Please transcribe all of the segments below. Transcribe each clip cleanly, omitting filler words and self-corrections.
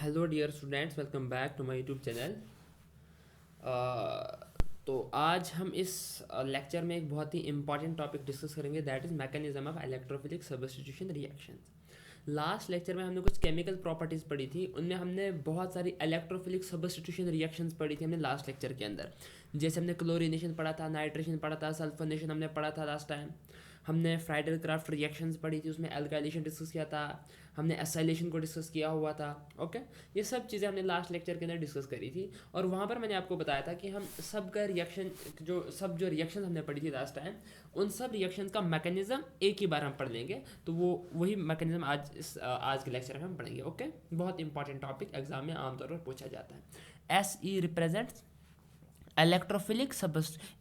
Hello dear students, welcome back to my YouTube channel. तो आज हम इस लेक्चर में एक बहुत ही इंपॉर्टेंट टॉपिक डिस्कस करेंगे, that is mechanism of electrophilic substitution reactions. Last lecture में हमने कुछ केमिकल प्रॉपर्टीज़ पढ़ी थी, उनमें हमने बहुत सारी इलेक्ट्रोफिलिक सब्स्टिट्यूशन रिएक्शंस पढ़ी थी हमने लास्ट लेक्चर के अंदर। जैसे हमने क्लोरीनेशन पढ़ा था, नाइट्रेशन पढ़ा था, सल्फोनेशन हमने पढ़ा था लास्ट टाइम। हमने फ्राइडल क्राफ्ट रिएक्शंस पढ़ी थी, उसमें एल्काइलेशन डिस्कस किया था, हमने एसाइलेशन को डिस्कस किया हुआ था। ओके, ये सब चीज़ें हमने लास्ट लेक्चर के अंदर डिस्कस करी थी। और वहाँ पर मैंने आपको बताया था कि हम सब का रिएक्शन जो रिएक्शन हमने पढ़ी थी लास्ट टाइम, उन सब रिएक्शन का मैकेनिज्म एक ही बार हम पढ़ लेंगे। तो वो वही मैकेनिज्म आज के लेक्चर में हम पढ़ेंगे। ओके, बहुत इंपॉर्टेंट टॉपिक, एग्जाम में आमतौर पर पूछा जाता है। S E represents electrophilic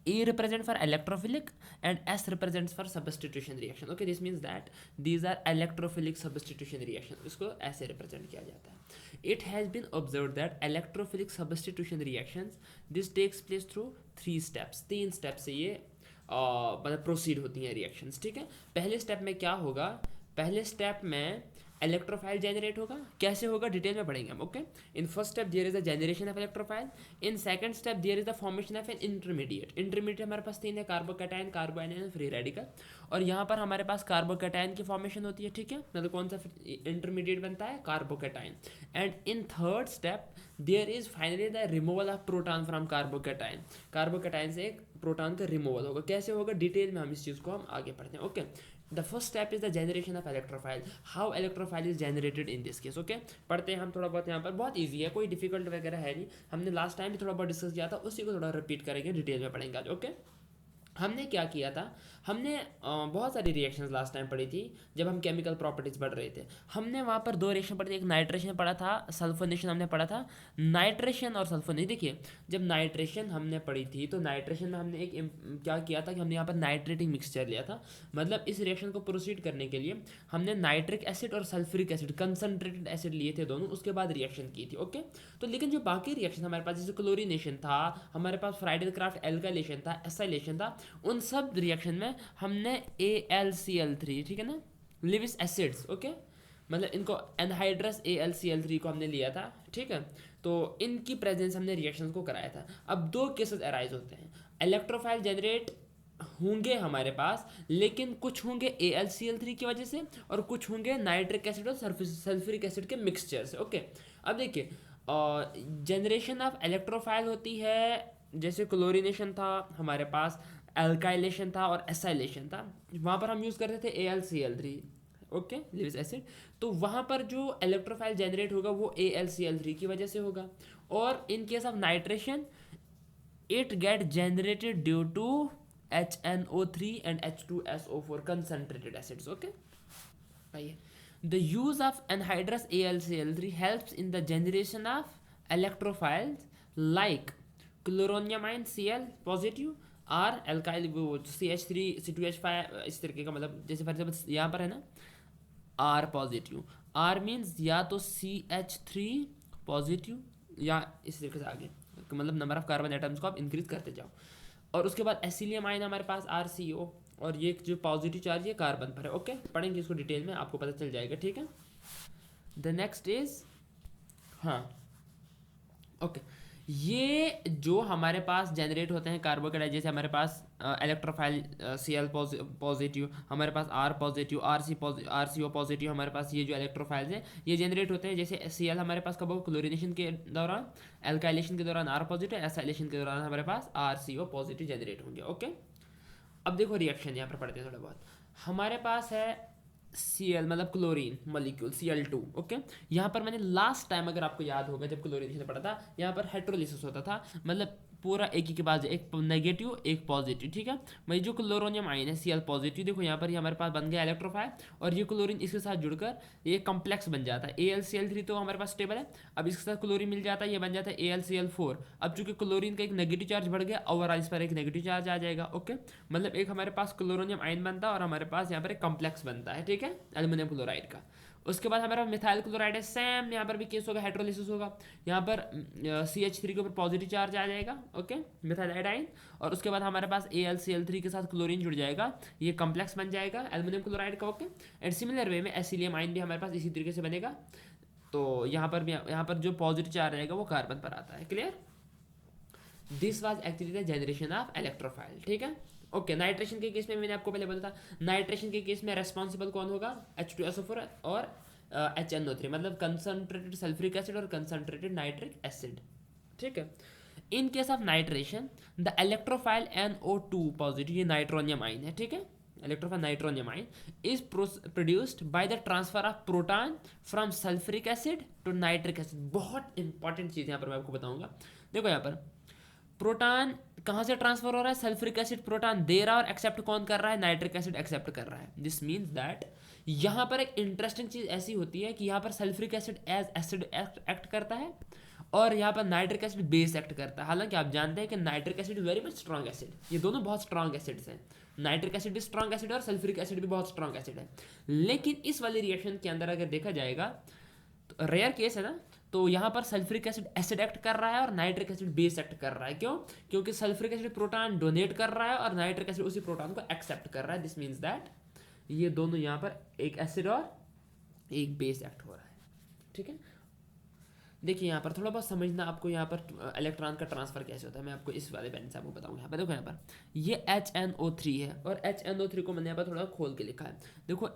E represent for electrophilic and S represents for substitution reaction. Okay, this means that these are electrophilic substitution reaction. इसको ऐसे represent किया जाता है. It has been observed that electrophilic substitution reactions this takes place through 3 steps. 3 steps से ये मतलब proceed होती हैं रिएक्शंस. ठीक है, पहले स्टेप में क्या होगा? पहले स्टेप में इलेक्ट्रोफाइल जनरेट होगा. कैसे होगा डिटेल में पढ़ेंगे हम. Okay, in first step there is a generation of electrophile. In second step there is the formation of an intermediate हमारे पास 3 है, कार्बोकैटायन, कार्बोएनायन, फ्री रेडिकल. और यहाँ पर हमारे पास कार्बोकैटायन की फॉर्मेशन होती है. ठीक है, मतलब कौन सा इंटरमीडिएट बनता है? Carbocation. And in third step there is finally the removal of proton from carbocation. Carbocation से एक प्रोटॉन का रिमूवल होगा. कैसे होगा डिटेल में हम इस चीज़ को हम आगे पढ़ते हैं. Okay, the first step is the generation of electrophile. How electrophile is generated in this case. Okay, पढ़ते हैं हम थोड़ा बहुत. यहाँ पर बहुत इजी है, कोई डिफिकल्ट वगैरह है नहीं. हमने लास्ट टाइम भी थोड़ा बहुत डिस्कस किया था, उसी को थोड़ा रिपीट करेंगे, डिटेल में पढ़ेंगे आज. ओके, हमने क्या किया था? हमने बहुत सारी रिएक्शंस लास्ट टाइम पढ़ी थी जब हम केमिकल प्रॉपर्टीज़ पढ़ रहे थे. हमने वहाँ पर 2 रिएक्शन पढ़ी थी. एक नाइट्रेशन पढ़ा था, सल्फोनेशन हमने पढ़ा था. नाइट्रेशन और सल्फोनेशन, देखिए जब नाइट्रेशन हमने पढ़ी थी तो नाइट्रेशन में हमने एक क्या किया था कि हमने यहाँ पर नाइट्रेटिक मिक्सचर लिया था. मतलब इस रिएक्शन को प्रोसीड करने के लिए हमने नाइट्रिक एसिड और सल्फ्यूरिक एसिड, कंसनट्रेटेड एसिड लिए थे दोनों, उसके बाद रिएक्शन की थी. ओके, तो लेकिन जो बाकी रिएक्शन हमारे पास, जैसे क्लोरीनेशन था, हमारे पास फ्राइडल क्राफ्ट एल्काइलेशन था, एसाइलेशन था, उन सब रिएक्शन में हमने AlCl3, ठीक है ना, लिविस एसिड्स. ओके, मतलब इनको एनहाइड्रस AlCl3 को हमने लिया था. ठीक है, तो इनकी प्रेजेंस हमने रिएक्शंस को कराया था. अब 2 केसेस अराइज होते हैं. इलेक्ट्रोफाइल जनरेट होंगे हमारे पास, लेकिन कुछ होंगे AlCl3 की वजह से और कुछ होंगे नाइट्रिक एसिड और सल्फ्यूरिक एसिड के मिक्सचर से. ओके, अब देखिए जनरेशन ऑफ इलेक्ट्रोफाइल होती है, जैसे क्लोरीनेशन था हमारे पास, एल्काइलेशन था और एसाइलेशन था. वहाँ पर हम यूज़ करते थे AlCl3. Okay, Lewis acid. तो वहाँ पर जो इलेक्ट्रोफाइल जनरेट होगा वो AlCl3 की वजह से होगा. और in case of nitration it get generated due to HNO3 and H2SO4 concentrated acids. Okay, आइए, the use of anhydrous AlCl3 helps in the generation of electrophiles like chloroniamine Cl positive और alkyl CH3 C2H5, इस तरीके का. मतलब जैसे for example यहाँ पर है ना R पॉजिटिव. R मीन्स या तो CH3 पॉजिटिव या इस तरीके से आगे, मतलब नंबर ऑफ कार्बन एटम्स को आप इंक्रीज करते जाओ. और उसके बाद एसिलियम आयन हमारे पास RCO, और ये जो पॉजिटिव चार्ज ये कार्बन पर है. ओके, पढ़ेंगे इसको डिटेल में, आपको पता चल जाएगा. ठीक है, द नेक्स्ट इज, हाँ ओके, ये जो हमारे पास जनरेट होते हैं कार्बोकेटाइन, जैसे हमारे पास इलेक्ट्रोफाइल Cl पॉजिटिव, हमारे पास R पॉजिटिव, RCO पॉजिटिव, हमारे पास ये जो इलेक्ट्रोफाइल्स हैं ये जनरेट होते हैं. जैसे Cl हमारे पास कब होगा? क्लोरीनेशन के दौरान, एल्काइलेशन के दौरान R पॉजिटिव, एसाइलेशन के दौरान हमारे पास RCO पॉजिटिव जनरेट होंगे. ओके, अब देखो रिएक्शन यहाँ पर पढ़ते हैं थोड़ा बहुत. हमारे पास है Cl मतलब क्लोरीन मॉलिक्यूल Cl2. ओके, यहाँ पर मैंने लास्ट टाइम, अगर आपको याद होगा, जब क्लोरीनेशन पढ़ा था, यहाँ पर हेट्रोलिसिस होता था. मतलब पूरा एक ही के पास एक नेगेटिव एक पॉजिटिव. ठीक है, वही जो क्लोरोनियम आयन है Cl पॉजिटिव, देखो यहाँ पर ये हमारे पास बन गया इलेक्ट्रोफाइल, और ये क्लोरीन इसके साथ जुड़कर ये कॉम्प्लेक्स बन जाता है. AlCl3 तो हमारे पास स्टेबल है, अब इसके साथ क्लोरीन मिल जाता है, ये बन जाता है AlCl4. अब चूंकि क्लोरीन का एक नेगेटिव चार्ज बढ़ गया, और इस पर एक नेगेटिव चार्ज आ जाएगा. ओके, मतलब एक हमारे पास क्लोरोनियम आयन बनता है और हमारे पास यहाँ पर एक कॉम्प्लेक्स बनता है. ठीक है, एल्युमिनियम क्लोराइड का. उसके बाद हमारा मिथाइल क्लोराइड है, सेम यहाँ पर भी केस होगा, हाइड्रोलिसिस होगा. यहाँ पर CH3 के ऊपर पॉजिटिव चार्ज आ जाएगा. Okay, methyl iodine. और उसके बाद हमारे पास AlCl3 के साथ क्लोरीन जुड़ जाएगा, ये कॉम्प्लेक्स बन जाएगा एल्युमिनियम क्लोराइड का. ओके, एंड सिमिलर वे में एसिलियम आयन भी हमारे पास इसी तरीके से बनेगा. तो यहाँ पर जो पॉजिटिव चार्ज रहेगा वो कार्बन पर आता है। Clear? This was actually the generation of electrophile. ठीक है, ओके। नाइट्रेशन के केस में मैंने आपको पहले बोला था, नाइट्रेशन के केस में रेस्पॉन्सिबल कौन होगा? H2SO4 और HNO3, मतलब कंसंट्रेटेड सल्फ्यूरिक एसिड और कंसंट्रेटेड नाइट्रिक एसिड। ठीक है। In case of nitration the electrophile NO2 positive, ये नाइट्रोनियम आइन है। ठीक है, electrophile nitronium ion is produced by the transfer of proton from sulphuric acid to nitric acid. बहुत important चीज़ यहाँ पर मैं आपको बताऊंगा। देखो यहाँ पर प्रोटॉन कहाँ से ट्रांसफर हो रहा है? सल्फ्यूरिक एसिड प्रोटॉन दे रहा है और एक्सेप्ट कौन कर रहा है? नाइट्रिक एसिड एक्सेप्ट कर रहा है। दिस मीन्स दैट यहाँ पर एक इंटरेस्टिंग चीज़ ऐसी होती है कि यहाँ पर sulphuric acid as acid act करता है और यहाँ पर नाइट्रिक एसिड बेस एक्ट करता है। हालांकि आप जानते हैं कि nitric acid very much strong acid, ये दोनों बहुत स्ट्रॉन्ग एसिड्स हैं। नाइट्रिक एसिड भी स्ट्रॉन्ग एसिड है और सल्फ्यूरिक एसिड भी बहुत स्ट्रॉन्ग एसिड है। लेकिन इस वाले रिएक्शन के अंदर अगर देखा जाएगा तो रेयर केस है ना, तो यहाँ पर सल्फ्यूरिक एसिड एसिड एक्ट कर रहा है और नाइट्रिक एसिड बेस एक्ट कर रहा है। क्यों? क्योंकि सल्फ्यूरिक एसिड प्रोटॉन डोनेट कर रहा है और नाइट्रिक एसिड उसी प्रोटॉन को एक्सेप्ट कर रहा है। दिस मीन्स दैट ये दोनों यहाँ पर एक एसिड और एक बेस एक्ट हो रहा है। ठीक है, देखिए यहाँ पर थोड़ा बहुत समझना आपको, यहाँ पर इलेक्ट्रॉन का ट्रांसफर कैसे होता है मैं आपको इस वाले पेन से आपको बताऊंगा। यहाँ पर देखो, यहाँ पर ये HNO3 है और HNO3 को मैंने यहाँ पर थोड़ा खोल के लिखा है। देखो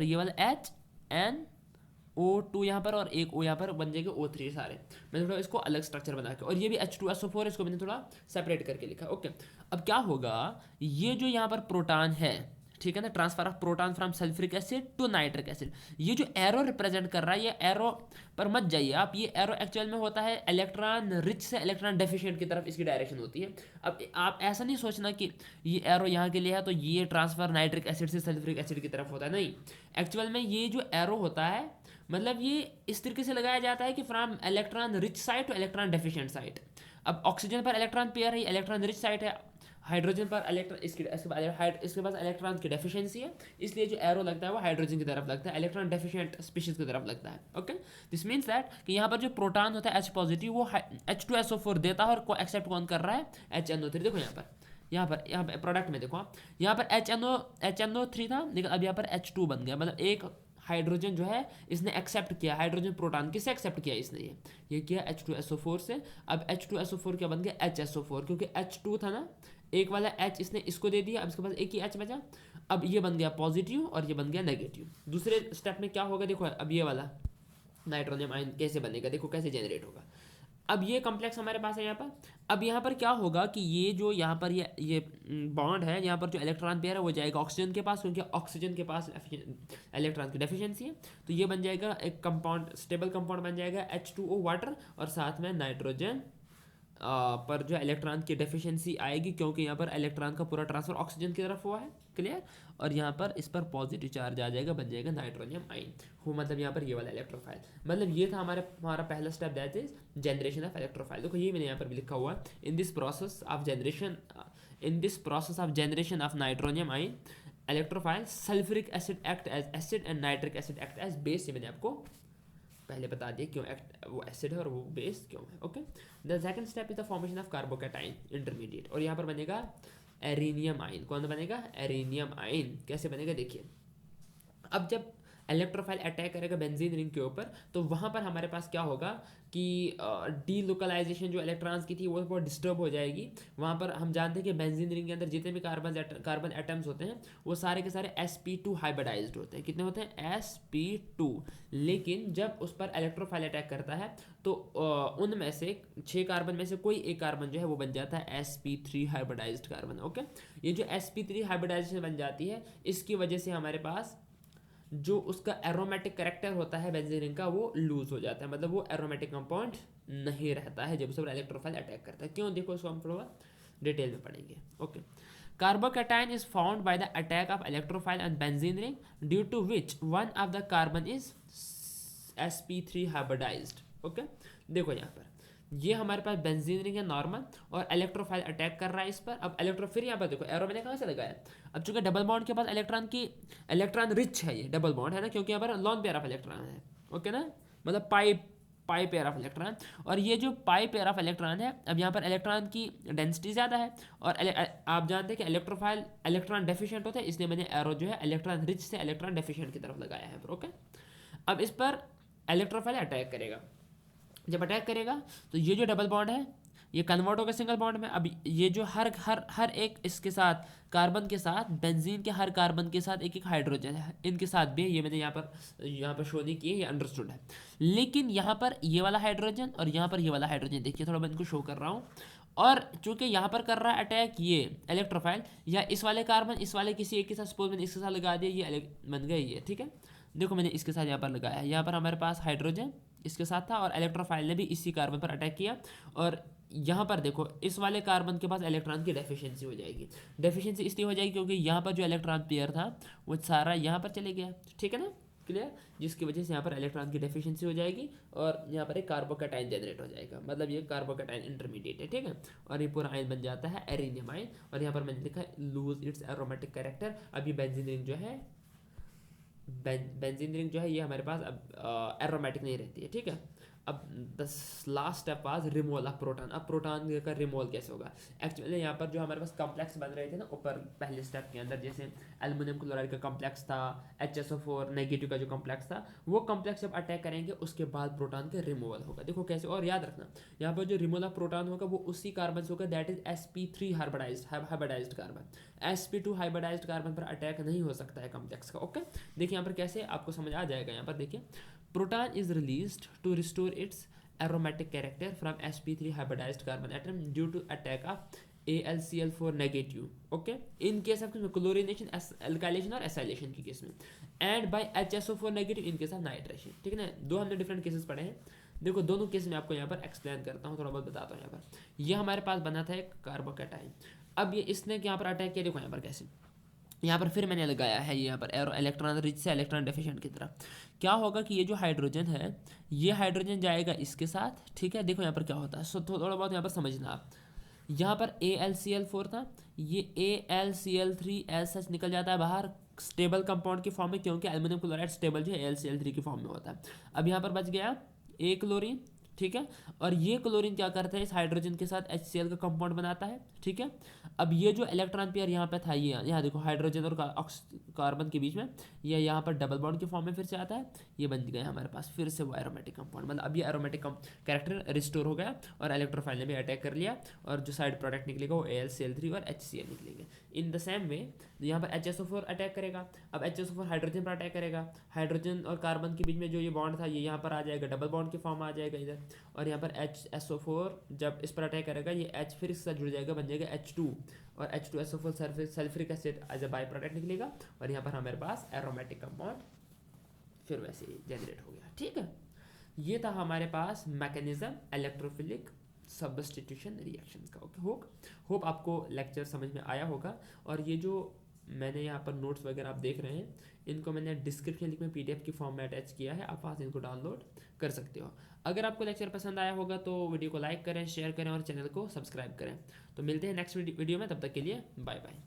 ये वाला HNO2 यहाँ पर और एक O यहाँ पर बन जाएगा O3 सारे। मैंने थोड़ा इसको अलग स्ट्रक्चर बना के, और ये भी H2SO4 इसको मैंने थोड़ा सेपरेट करके लिखा। ओके, अब क्या होगा, ये जो यहाँ पर प्रोटॉन है, ठीक है ना, transfer of proton from sulphuric acid to nitric acid, ये जो एरो रिप्रेजेंट कर रहा है, ये एरो पर मत जाइए आप, ये एरो एक्चुअल में होता है इलेक्ट्रॉन रिच से इलेक्ट्रॉन डेफिशिएंट की तरफ इसकी डायरेक्शन होती है। अब आप ऐसा नहीं सोचना कि ये एरो यहाँ के लिए है तो ये ट्रांसफर नाइट्रिक एसिड से सल्फ्यूरिक एसिड की तरफ होता है, नहीं। एक्चुअल में ये जो एरो होता है, मतलब ये इस तरीके से लगाया जाता है कि from electron rich side two electron deficient side. अब ऑक्सीजन पर इलेक्ट्रॉन पेयर है, इलेक्ट्रॉन रिच साइड है, हाइड्रोजन पर इलेक्ट्रॉन इसके पास इलेक्ट्रॉन की डेफिशिएंसी है, इसलिए जो एरो लगता है वो हाइड्रोजन की तरफ लगता है, इलेक्ट्रॉन डेफिशिएंट स्पीशीज की तरफ लगता है। ओके, दिस मीन्स दैट कि यहाँ पर जो प्रोटॉन होता है H पॉजिटिव, वो H2SO4 देता है और एक्सेप्ट कौन कर रहा है? HNO3। देखो यहाँ पर प्रोडक्ट में देखो, यहाँ पर HNO3 था, लेकिन अब यहाँ पर H2 बन गया, मतलब एक हाइड्रोजन जो है इसने एक्सेप्ट किया, हाइड्रोजन प्रोटॉन किससे एक्सेप्ट किया? इसने ये किया H2SO4 से। अब H2SO4 क्या बन गया? HSO4, क्योंकि H2 था ना, एक वाला H इसने इसको दे दिया, अब इसके पास एक ही H बचा, अब ये बन गया पॉजिटिव और ये बन गया नेगेटिव। दूसरे स्टेप में क्या होगा, देखो अब ये वाला नाइट्रोनियम आयन कैसे बनेगा, देखो कैसे जनरेट होगा। अब ये कॉम्प्लेक्स हमारे पास है यहाँ पर। अब यहाँ पर क्या होगा कि ये जो यहाँ पर ये बॉन्ड है, यहाँ पर जो इलेक्ट्रॉन पेयर है वो जाएगा ऑक्सीजन के पास, क्योंकि ऑक्सीजन के पास इलेक्ट्रॉन की डेफिशिएंसी है, तो ये बन जाएगा एक कंपाउंड, स्टेबल कंपाउंड बन जाएगा H2O वाटर, और साथ में नाइट्रोजन पर जो इलेक्ट्रॉन की डेफिशिएंसी आएगी, क्योंकि यहाँ पर इलेक्ट्रॉन का पूरा ट्रांसफर ऑक्सीजन की तरफ हुआ है। क्लियर? और यहाँ पर इस पर पॉजिटिव चार्ज आ जाएगा, बन जाएगा नाइट्रोनियम आइन हो, मतलब यहाँ पर ये वाला इलेक्ट्रोफाइल। मतलब ये था हमारा पहला step, that is generation of electrophile. देखो ये मैंने यहाँ पर भी लिखा हुआ है, in this process of generation of nitronium ion electrophile sulphuric acid act as acid and nitric acid act as base. ये मैंने आपको पहले बता दिया क्यों वो एसिड है और वो बेस क्यों है। Okay, the second step is the formation of carbocation intermediate, और यहाँ पर बनेगा एरिनियम आइन। कौन बनेगा? एरिनियम आइन। कैसे बनेगा देखिए, अब जब इलेक्ट्रोफाइल अटैक करेगा बेंजीन रिंग के ऊपर, तो वहाँ पर हमारे पास क्या होगा कि डीलोकलाइजेशन जो इलेक्ट्रॉन्स की थी वो बहुत डिस्टर्ब हो जाएगी। वहाँ पर हम जानते हैं कि बेंजीन रिंग के अंदर जितने भी कार्बन एटम्स होते हैं वो सारे के सारे sp2 हाइब्रिडाइज्ड होते हैं। कितने होते हैं? sp2। लेकिन जब उस पर इलेक्ट्रोफाइल अटैक करता है तो उनमें से 6 कार्बन में से कोई एक कार्बन जो है वो बन जाता है sp3 हाइब्रिडाइज्ड कार्बन। ओके, ये जो sp3 हाइब्रिडाइजेशन बन जाती है, इसकी वजह से हमारे पास जो उसका एरोमेटिक कैरेक्टर होता है बेंजीन रिंग का वो लूज हो जाता है, मतलब वो एरोमेटिक कंपाउंड नहीं रहता है जब उस पर इलेक्ट्रोफाइल अटैक करता है। क्यों? देखो इसको हम थोड़ा डिटेल में पढ़ेंगे। Okay, carbocation is found by the attack of electrophile and benzene ring due to which one of the carbon is sp3 hybridized. Okay, देखो यहाँ पर ये हमारे पास बेंजीन रिंग है नॉर्मल, और इलेक्ट्रोफाइल अटैक कर रहा है इस पर। अब फिर यहाँ पर देखो एरो मैंने कहाँ से लगाया, अब चूंकि डबल बॉन्ड के पास इलेक्ट्रॉन रिच है, ये डबल बॉन्ड है ना, क्योंकि यहाँ पर लॉन पेयर ऑफ इलेक्ट्रॉन है। ओके ना, मतलब पाई पेयर ऑफ इलेक्ट्रॉन, और ये जो पाई पेयर ऑफ इलेक्ट्रॉन है, अब यहाँ पर इलेक्ट्रॉन की डेंसिटी ज़्यादा है, और आप जानते हैं कि इलेक्ट्रोफाइल इलेक्ट्रॉन डेफिशिएंट होता है, इसलिए मैंने एरो जो है इलेक्ट्रॉन रिच से इलेक्ट्रॉन डेफिशिएंट की तरफ लगाया है। ओके, अब इस पर इलेक्ट्रोफाइल अटैक करेगा। जब अटैक करेगा तो ये जो डबल बॉन्ड है ये कन्वर्ट होगा सिंगल बॉन्ड में। अब ये जो हर हर हर एक इसके साथ कार्बन के साथ बेंजीन के हर कार्बन के साथ एक एक हाइड्रोजन है, इनके साथ भी ये मैंने यहाँ पर शो नहीं किए, ये अंडरस्टूड है। लेकिन यहाँ पर ये वाला हाइड्रोजन और यहाँ पर ये वाला हाइड्रोजन, देखिए थोड़ा मैं इनको शो कर रहा हूँ। और चूंकि यहाँ पर कर रहा है अटैक ये इलेक्ट्रोफाइल, या इस वाले कार्बन इस वाले किसी एक के साथ, सपोज मैंने इसके साथ लगा दिया, ये बन गया ये, ठीक है। देखो मैंने इसके साथ यहाँ पर लगाया, यहाँ पर हमारे पास हाइड्रोजन इसके साथ था और इलेक्ट्रोफाइल ने भी इसी कार्बन पर अटैक किया। और यहाँ पर देखो इस वाले कार्बन के पास इलेक्ट्रॉन की डेफिशिएंसी हो जाएगी। डेफिशिएंसी इसलिए हो जाएगी क्योंकि यहाँ पर जो इलेक्ट्रॉन पेयर था वो सारा यहाँ पर चले गया, ठीक है ना, क्लियर। जिसकी वजह से यहाँ पर इलेक्ट्रॉन की डेफिशिएंसी हो जाएगी और यहाँ पर एक कार्बोकैटायन जनरेट हो जाएगा, मतलब ये कार्बोकैटायन इंटरमीडिएट है, ठीक है। और ये पूरा आयन बन जाता है एरिनियम आयन। और यहाँ पर मैंने लिखा है लूज इट्स एरोमेटिक कैरेक्टर। अब ये बेंजीन रिंग जो है, बेंजीन रिंग जो है ये हमारे पास अब एरोमेटिक नहीं रहती है, ठीक है। अब the last step was removal of proton. अब प्रोटॉन का रिमूवल कैसे होगा? एक्चुअली यहाँ पर जो हमारे पास कॉम्प्लेक्स बन रहे थे ना ऊपर पहले स्टेप के अंदर, जैसे एल्युमिनियम क्लोराइड का कॉम्प्लेक्स था, HSO4 नेगेटिव का जो कॉम्प्लेक्स था, वो कॉम्प्लेक्स जब अटैक करेंगे उसके बाद प्रोटॉन का रिमूवल होगा। देखो कैसे, और याद रखना यहाँ पर जो रिमूवल ऑफ प्रोटॉन होगा वो उसी कार्बन से होगा, that is sp3 hybridised carbon. sp2 hybridised carbon पर अटैक नहीं हो सकता है कॉम्प्लेक्स का, ओके। देखिए यहाँ पर कैसे आपको समझ आ जाएगा। यहाँ पर देखिए proton is released to restore its aromatic character from sp3 hybridized carbon atom due to attack of AlCl4 negative, okay, in case of chlorination, alkylation और acylation के केस में, and by HSO4 negative in case of nitration, ठीक है ना। दो हमने different cases पढ़े हैं। देखो दोनों केस में आपको यहाँ पर एक्सप्लेन करता हूँ, थोड़ा बहुत बताता हूँ। यहाँ पर ये हमारे पास बना था एक कार्बोकैटायन। अब ये इसने यहाँ पर अटैक किया, देखो यहाँ पर कैसे, यहाँ पर फिर मैंने लगाया है यहाँ पर एरो इलेक्ट्रॉन रिच से इलेक्ट्रॉन डेफिशिएंट की तरफ। क्या होगा कि ये जो हाइड्रोजन है ये हाइड्रोजन जाएगा इसके साथ, ठीक है। देखो यहाँ पर क्या होता है, सो थोड़ा बहुत यहाँ पर समझना आप। यहाँ पर AlCl4 था, ये AlCl3 एल सच निकल जाता है बाहर स्टेबल कंपाउंड की फॉर्म में, क्योंकि एल्युमिनियम क्लोराइड स्टेबल जो है AlCl3 की फॉर्म में होता है। अब यहाँ पर बच गया A क्लोरीन, ठीक है। और ये क्लोरीन क्या करता है, इस हाइड्रोजन के साथ HCl का कंपाउंड बनाता है, ठीक है। अब ये जो इलेक्ट्रॉन पेयर यहाँ पे था, ये यहाँ देखो हाइड्रोजन और कार्बन के बीच में, ये यहाँ पर डबल बॉन्ड के फॉर्म में फिर से आता है, ये बन गया हमारे पास फिर से वो एरोमेटिक कंपाउंड। मतलब अब ये एरोमेटिक कैरेक्टर रिस्टोर हो गया और इलेक्ट्रोफाइल ने भी अटैक कर लिया, और जो साइड प्रोडक्ट निकलेगा वो AlCl3 और HCl निकलेंगे। इन द सेम वे यहाँ पर HSO4 अटैक करेगा। अब HSO4 हाइड्रोजन पर अटैक करेगा, हाइड्रोजन और कार्बन के बीच में जो ये बॉन्ड था ये यहाँ पर आ जाएगा, डबल बॉन्ड की फॉर्म आ जाएगा इधर। और यहाँ पर HSO4 जब इस पर अटैक करेगा ये H फिर इसके साथ जुड़ जाएगा, बन जाएगा H2, और H2SO4 sulphuric acid as a byproduct निकलेगा, और यहाँ पर हमारे पास एरोमेटिक कंपाउंड फिर वैसे ही जनरेट हो गया, ठीक है। ये था हमारे पास मैकेनिज्म इलेक्ट्रोफिलिक सब्स्टिट्यूशन रिएक्शंस का, ओके। होप आपको लेक्चर समझ में आया होगा। और ये जो मैंने यहाँ पर नोट्स वगैरह आप देख रहे हैं, इनको मैंने डिस्क्रिप्शन लिंक में PDF की फॉर्म में अटैच किया है, आप वहाँ से इनको डाउनलोड कर सकते हो। अगर आपको लेक्चर पसंद आया होगा तो वीडियो को लाइक करें, शेयर करें और चैनल को सब्सक्राइब करें। तो मिलते हैं नेक्स्ट वीडियो में, तब तक के लिए बाय बाय।